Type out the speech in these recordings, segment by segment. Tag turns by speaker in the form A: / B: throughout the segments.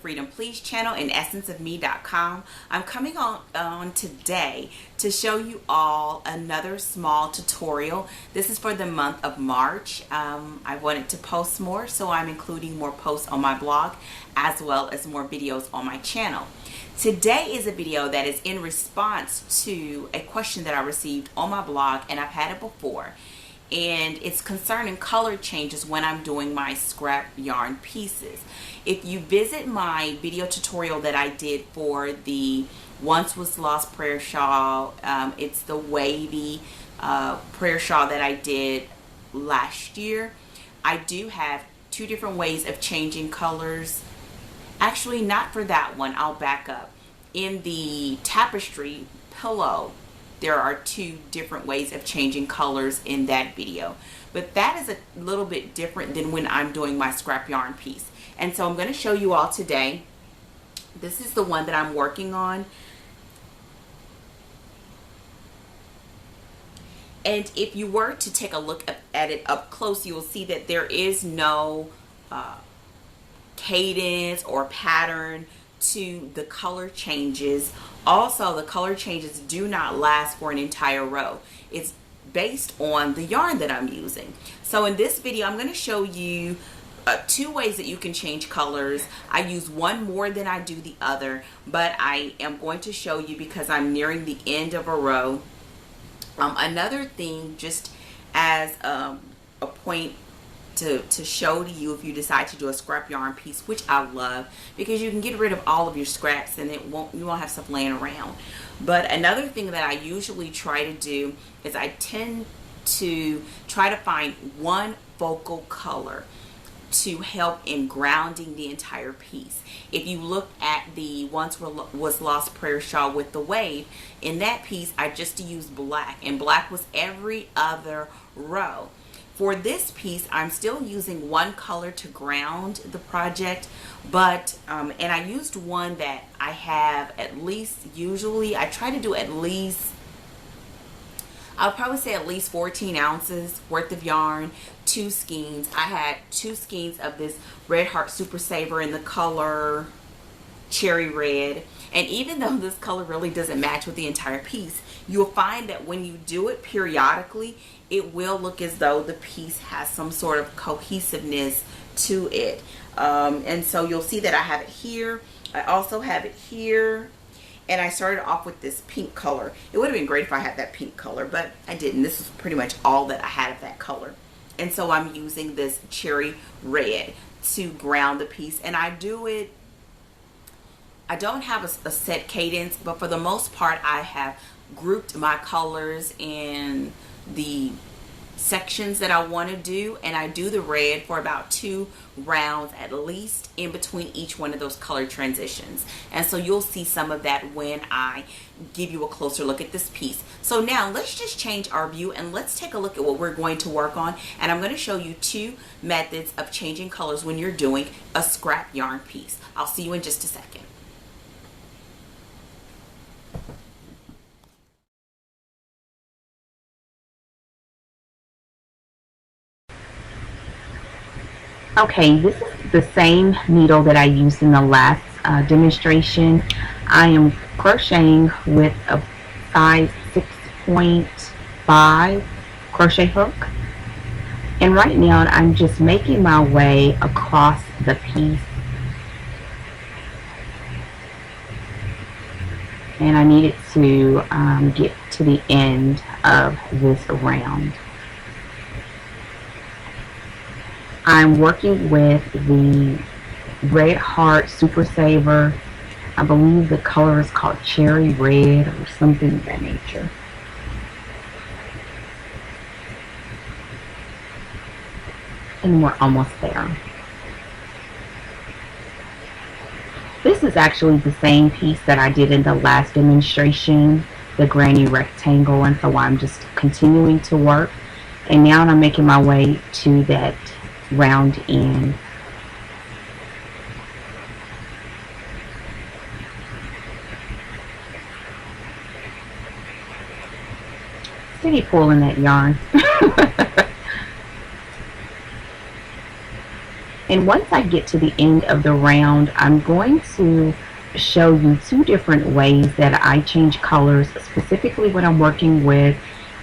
A: Freedom Please channel and essenceofme.com. I'm coming on today to show you all another small tutorial. This is for the month of March. I wanted to post more, so I'm including more posts on my blog as well as more videos on my channel. Today is a video that is in response to a question that I received on my blog, and I've had it before. And it's concerning color changes when I'm doing my scrap yarn pieces. If you visit my video tutorial that I did for the Once Was Lost prayer shawl, it's the wavy prayer shawl that I did last year. I do have two different ways of changing colors. Actually, not for that one. I'll back up. In the tapestry pillow, there are two different ways of changing colors in that video, but that is a little bit different than when I'm doing my scrap yarn piece. And so I'm going to show you all today. This is the one that I'm working on, and if you were to take a look at it up close, you will see that there is no cadence or pattern to the color changes. Also, the color changes do not last for an entire row. It's based on the yarn that I'm using. So in this video, I'm going to show you two ways that you can change colors. I use one more than I do the other, but I am going to show you because I'm nearing the end of a row. Another thing, just as a point to show to you if you decide to do a scrap yarn piece, which I love because you can get rid of all of your scraps and you won't have stuff laying around. But another thing that I usually try to do is I tend to try to find one focal color to help in grounding the entire piece. If you look at the Once Was Lost prayer shawl with the wave, in that piece I just used black, and black was every other row. For this piece, I'm still using one color to ground the project, but and I used one that I have at least, usually I try to do at least, I'll probably say at least 14 ounces worth of yarn, 2 skeins. I had 2 skeins of this Red Heart Super Saver in the color Cherry Red. And even though this color really doesn't match with the entire piece, you'll find that when you do it periodically, it will look as though the piece has some sort of cohesiveness to it. And so you'll see that I have it here. I also have it here. And I started off with this pink color. It would have been great if I had that pink color, but I didn't. This is pretty much all that I had of that color. And so I'm using this Cherry Red to ground the piece. And I do it, I don't have a set cadence, but for the most part I have grouped my colors in the sections that I want to do, and I do the red for about 2 rounds at least in between each one of those color transitions. And so you'll see some of that when I give you a closer look at this piece. So now let's just change our view and let's take a look at what we're going to work on. And I'm going to show you 2 methods of changing colors when you're doing a scrap yarn piece. I'll see you in just a second. Okay, this is the same needle that I used in the last demonstration. I am crocheting with a size 6.5 crochet hook. And right now I'm just making my way across the piece. And I needed to get to the end of this round. I'm working with the Red Heart Super Saver. I believe the color is called Cherry Red or something of that nature. And we're almost there. This is actually the same piece that I did in the last demonstration, the granny rectangle, and so I'm just continuing to work. And now I'm making my way to that round end. Steady pulling that yarn.
B: And once I get to the end of the round, I'm going to show you two different ways that I change colors, specifically when I'm working with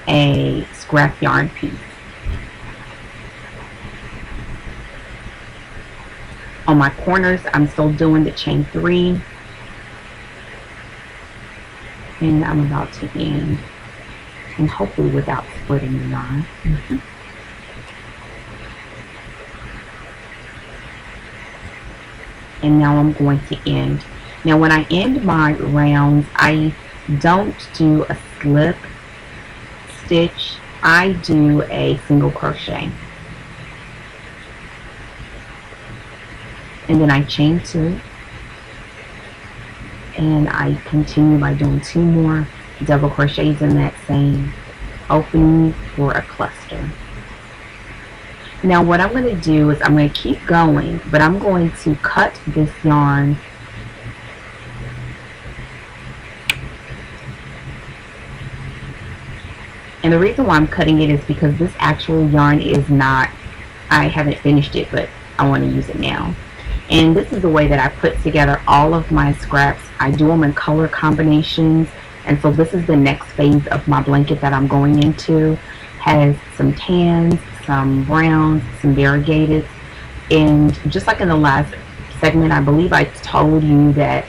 B: a scrap yarn piece. On my corners, I'm still doing the chain 3, and I'm about to end, and hopefully without splitting the yarn. And now I'm going to end. Now when I end my rounds, I don't do a slip stitch, I do a single crochet. And then I chain 2, and I continue by doing 2 more double crochets in that same opening for a cluster. Now what I'm going to do is I'm going to keep going, but I'm going to cut this yarn and the reason why I'm cutting it is because this actual yarn is not, I haven't finished it, but I want to use it now. And this is the way that I put together all of my scraps. I do them in color combinations, and so this is the next phase of my blanket that I'm going into. Has some tans, some browns, some variegated, and just like in the last segment, I believe I told you that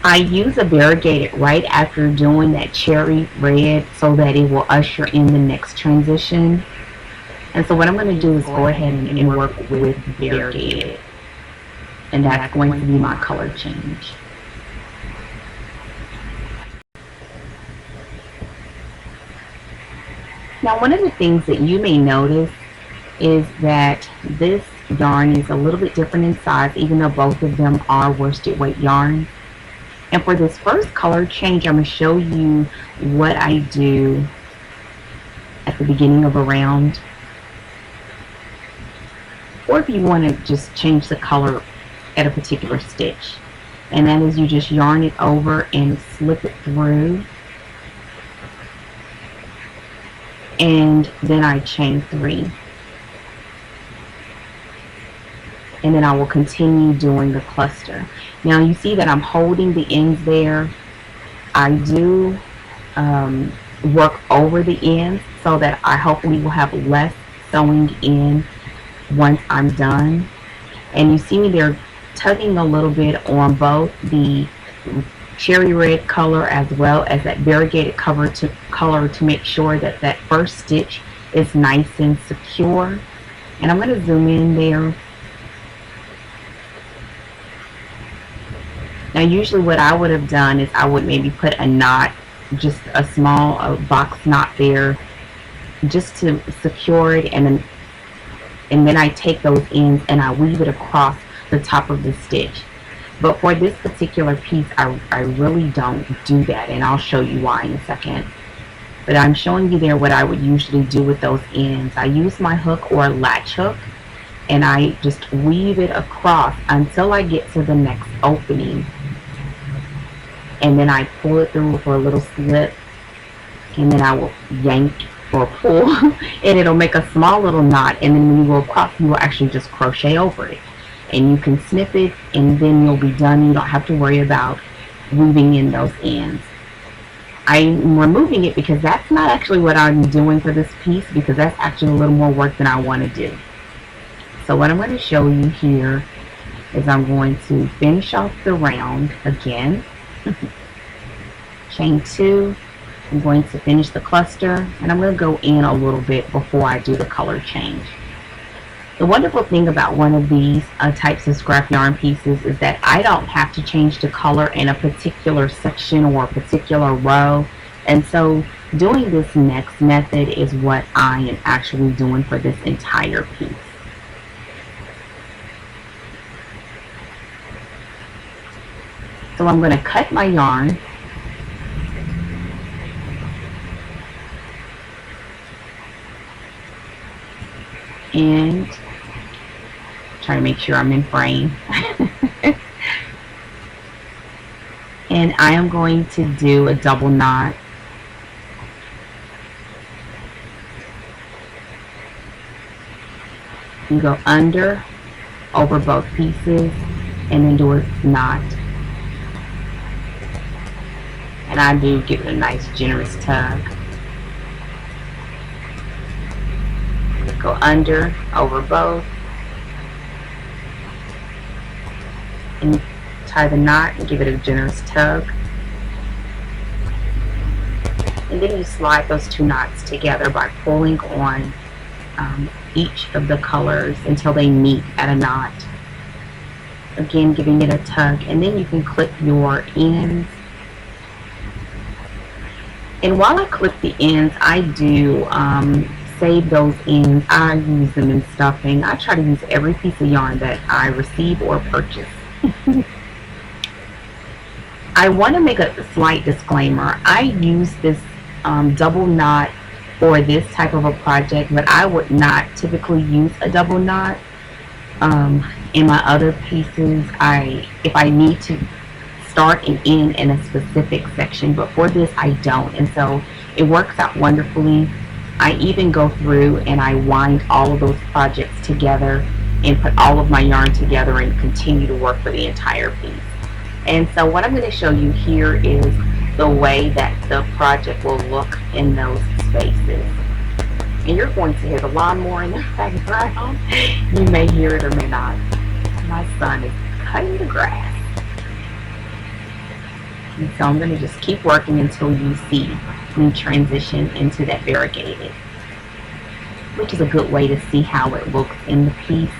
B: I use a variegated right after doing that cherry red so that it will usher in the next transition. And so what I'm going to do is go ahead and work with variegated, and that's going to be my color change. Now one of the things that you may notice is that this yarn is a little bit different in size, even though both of them are worsted weight yarn. And for this first color change, I'm going to show you what I do at the beginning of a round. Or if you want to just change the color at a particular stitch. And that is you just yarn it over and slip it through. And then I chain 3. And then I will continue doing the cluster. Now you see that I'm holding the ends there. I do work over the ends so that I hopefully will have less sewing in once I'm done. And you see me there tugging a little bit on both the cherry red color as well as that variegated color to make sure that that first stitch is nice and secure. And I'm going to zoom in there. Now usually what I would have done is I would maybe put a knot, just a small box knot there just to secure it, and then I take those ends and I weave it across the top of the stitch. But for this particular piece I really don't do that, and I'll show you why in a second. But I'm showing you there what I would usually do with those ends. I use my hook or latch hook and I just weave it across until I get to the next opening. And then I pull it through for a little slip, and then I will yank or pull and it'll make a small little knot, and then when you go across you will actually just crochet over it. And you can snip it and then you'll be done. You don't have to worry about weaving in those ends. I'm removing it because that's not actually what I'm doing for this piece, because that's actually a little more work than I want to do. So what I'm going to show you here is I'm going to finish off the round again. Chain 2. I'm going to finish the cluster, and I'm going to go in a little bit before I do the color change. The wonderful thing about one of these types of scrap yarn pieces is that I don't have to change the color in a particular section or a particular row, and so doing this next method is what I am actually doing for this entire piece. So I'm going to cut my yarn, and try to make sure I'm in frame. And I am going to do a double knot. You go under over both pieces and then do a knot. And I do give it a nice generous tug. Go under, over both, and tie the knot and give it a generous tug. And then you slide those two knots together by pulling on each of the colors until they meet at a knot. Again, giving it a tug, and then you can clip your ends. And while I clip the ends, I do save those ends. I use them in stuffing. I try to use every piece of yarn that I receive or purchase. I want to make a slight disclaimer. I use this double knot for this type of a project, but I would not typically use a double knot in my other pieces. If I need to start and end in a specific section, but for this I don't, and so it works out wonderfully. I even go through and I wind all of those projects together and put all of my yarn together and continue to work for the entire piece. And so what I'm going to show you here is the way that the project will look in those spaces. And you're going to hear the lawnmower in the background. You may hear it or may not. My son is cutting the grass. And so I'm going to just keep working until you see me transition into that variegated, which is a good way to see how it looks in the piece,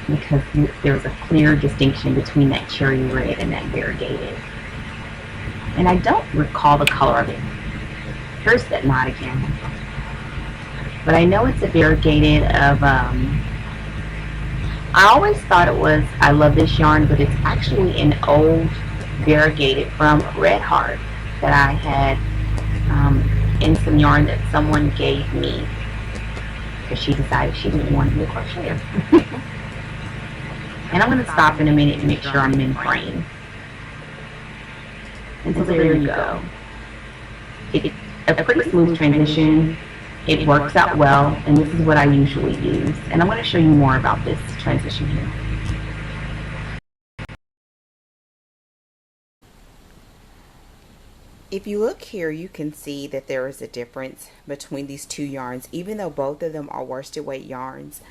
B: because there's a clear distinction between that cherry red and that variegated. And I don't recall the color of it. Here's that knot again. But I know it's a variegated of, I always thought it was I Love This Yarn, but it's actually an old variegated from Red Heart that I had in some yarn that someone gave me because she decided she didn't want to be a crocheter. And I'm going to stop in a minute and make sure I'm in frame. And so there you go. It's a pretty smooth transition. It works out well, and this is what I usually use. And I'm going to show you more about this transition here.
A: If you look here, you can see that there is a difference between these two yarns, even though both of them are worsted weight yarns.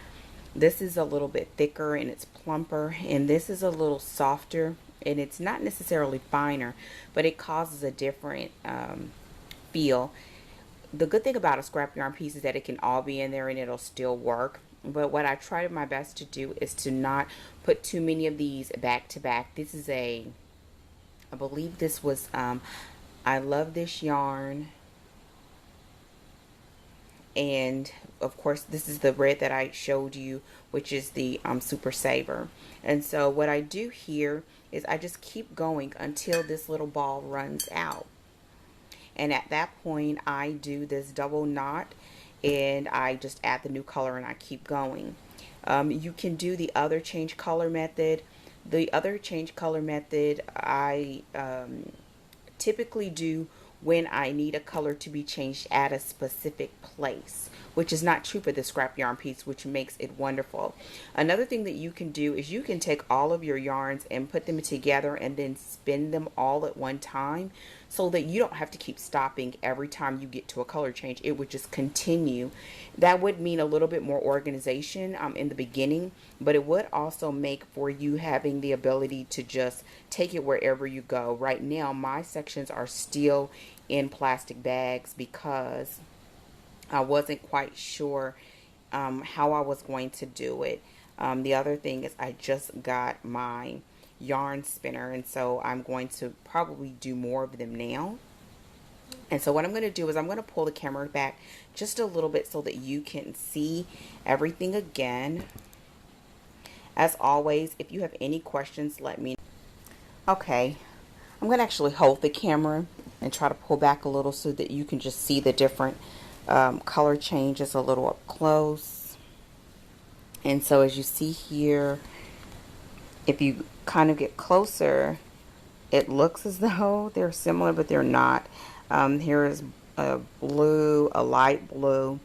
A: This is a little bit thicker and it's plumper, and this is a little softer and it's not necessarily finer, but it causes a different feel. The good thing about a scrap yarn piece is that it can all be in there and it'll still work. But what I tried my best to do is to not put too many of these back to back. This is I believe this was I Love This Yarn, and of course this is the red that I showed you, which is the Super Saver. And so what I do here is I just keep going until this little ball runs out, and at that point I do this double knot and I just add the new color and I keep going. You can do the other change color method. The other change color method I typically do when I need a color to be changed at a specific place, which is not true for the scrap yarn piece, which makes it wonderful. Another thing that you can do is you can take all of your yarns and put them together and then spin them all at one time, so that you don't have to keep stopping every time you get to a color change. It would just continue. That would mean a little bit more organization in the beginning, but it would also make for you having the ability to just take it wherever you go. Right now my sections are still in plastic bags because I wasn't quite sure how I was going to do it. The other thing is I just got my yarn spinner, and so I'm going to probably do more of them now. And so what I'm going to do is I'm going to pull the camera back just a little bit so that you can see everything again. As always, if you have any questions, let me know. Okay, I'm going to actually hold the camera and try to pull back a little so that you can just see the different color changes a little up close. And so as you see here, if you kind of get closer, it looks as though they're similar, but they're not. Here is a blue, a light blue,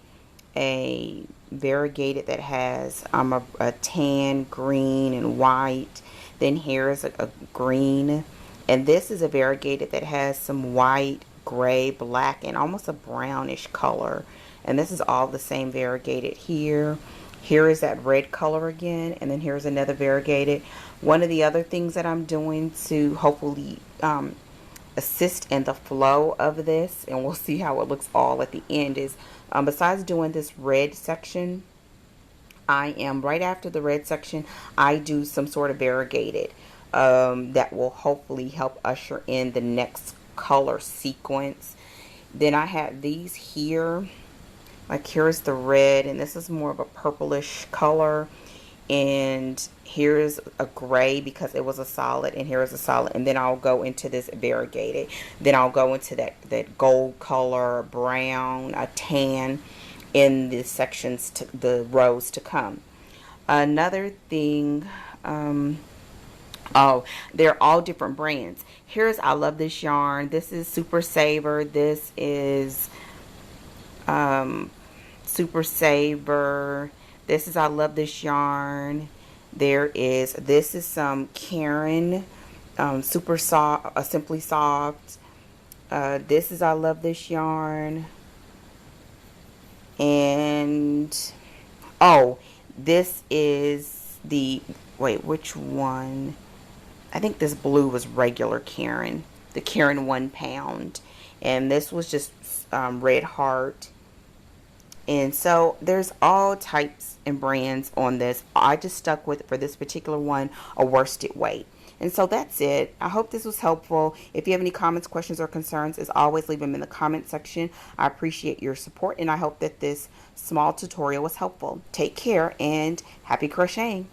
A: a variegated that has a tan, green, and white. Then here's a green. And this is a variegated that has some white, gray, black, and almost a brownish color. And this is all the same variegated here. Here is that red color again. And then here's another variegated. One of the other things that I'm doing to hopefully assist in the flow of this, and we'll see how it looks all at the end, is besides doing this red section, I am right after the red section, I do some sort of variegated that will hopefully help usher in the next color sequence. Then I have these here, like here's the red, and this is more of a purplish color, and here's a gray because it was a solid, and here's a solid, and then I'll go into this variegated, then I'll go into that gold color, brown, a tan in the sections, to the rows to come. Another thing, oh, they're all different brands. Here's I Love This Yarn. This is Super Saver. This is Super Saver. This is I Love This Yarn. This is some Caron, Super Soft, Simply Soft. This is I Love This Yarn. And, oh, this is wait, which one? I think this blue was regular Caron. The Caron 1 pound. And this was just Red Heart. And so there's all types and brands on this. I just stuck with, for this particular one, a worsted weight. And so that's it. I hope this was helpful. If you have any comments, questions, or concerns, as always, leave them in the comment section. I appreciate your support, and I hope that this small tutorial was helpful. Take care and happy crocheting.